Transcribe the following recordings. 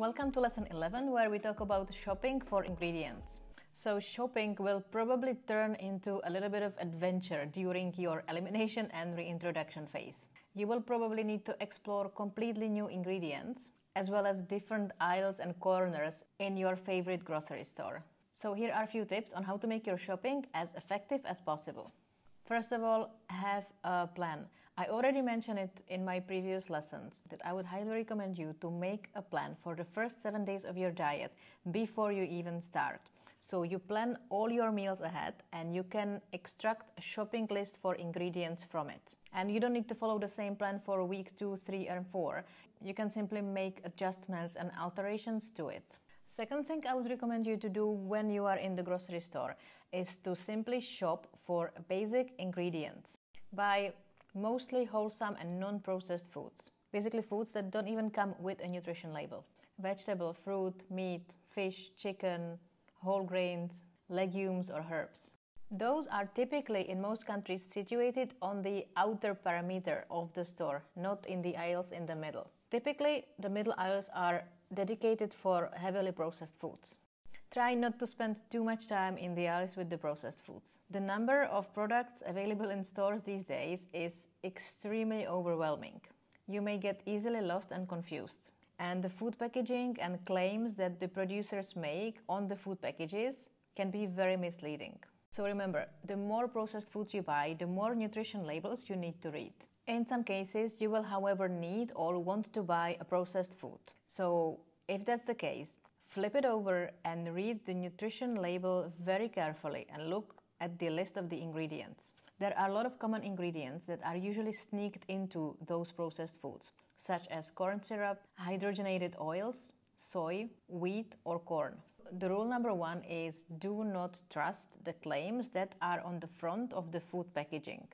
Welcome to lesson 11, where we talk about shopping for ingredients. So shopping will probably turn into a little bit of adventure during your elimination and reintroduction phase. You will probably need to explore completely new ingredients, as well as different aisles and corners in your favorite grocery store. So here are a few tips on how to make your shopping as effective as possible. First of all, have a plan. I already mentioned it in my previous lessons that I would highly recommend you to make a plan for the first 7 days of your diet before you even start. So you plan all your meals ahead and you can extract a shopping list for ingredients from it. And you don't need to follow the same plan for week 2, 3 and 4. You can simply make adjustments and alterations to it. Second thing I would recommend you to do when you are in the grocery store is to simply shop for basic ingredients. Buy mostly wholesome and non-processed foods. Basically foods that don't even come with a nutrition label. Vegetable, fruit, meat, fish, chicken, whole grains, legumes or herbs. Those are typically in most countries situated on the outer perimeter of the store, not in the aisles in the middle. Typically, the middle aisles are dedicated for heavily processed foods. Try not to spend too much time in the aisles with the processed foods. The number of products available in stores these days is extremely overwhelming. You may get easily lost and confused. And the food packaging and claims that the producers make on the food packages can be very misleading. So remember, the more processed foods you buy, the more nutrition labels you need to read. In some cases, you will, however, need or want to buy a processed food. So if that's the case, flip it over and read the nutrition label very carefully and look at the list of the ingredients. There are a lot of common ingredients that are usually sneaked into those processed foods, such as corn syrup, hydrogenated oils, soy, wheat, or corn. The rule number 1 is do not trust the claims that are on the front of the food packaging.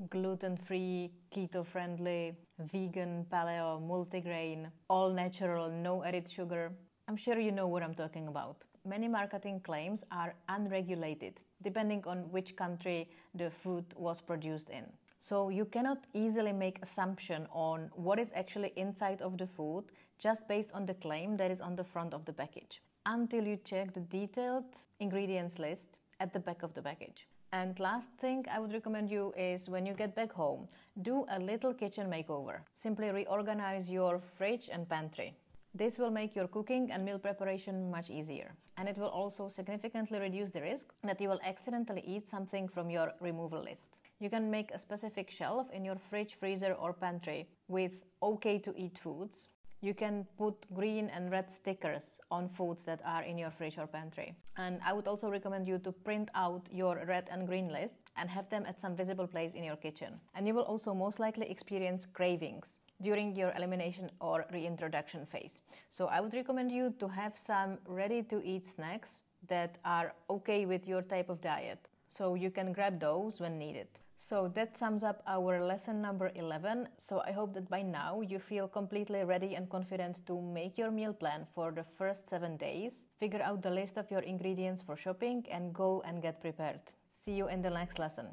Gluten-free, keto-friendly, vegan, paleo, multigrain, all natural, no added sugar. I'm sure you know what I'm talking about. Many marketing claims are unregulated, depending on which country the food was produced in. So you cannot easily make assumption on what is actually inside of the food just based on the claim that is on the front of the package, until you check the detailed ingredients list at the back of the package. And last thing I would recommend you is when you get back home, do a little kitchen makeover. Simply reorganize your fridge and pantry. This will make your cooking and meal preparation much easier. And it will also significantly reduce the risk that you will accidentally eat something from your removal list. You can make a specific shelf in your fridge, freezer or pantry with okay to eat foods. You can put green and red stickers on foods that are in your fridge or pantry. And I would also recommend you to print out your red and green lists and have them at some visible place in your kitchen. And you will also most likely experience cravings during your elimination or reintroduction phase. So I would recommend you to have some ready-to-eat snacks that are okay with your type of diet. So you can grab those when needed. So that sums up our lesson number 11. So I hope that by now you feel completely ready and confident to make your meal plan for the first 7 days, figure out the list of your ingredients for shopping and go and get prepared. See you in the next lesson.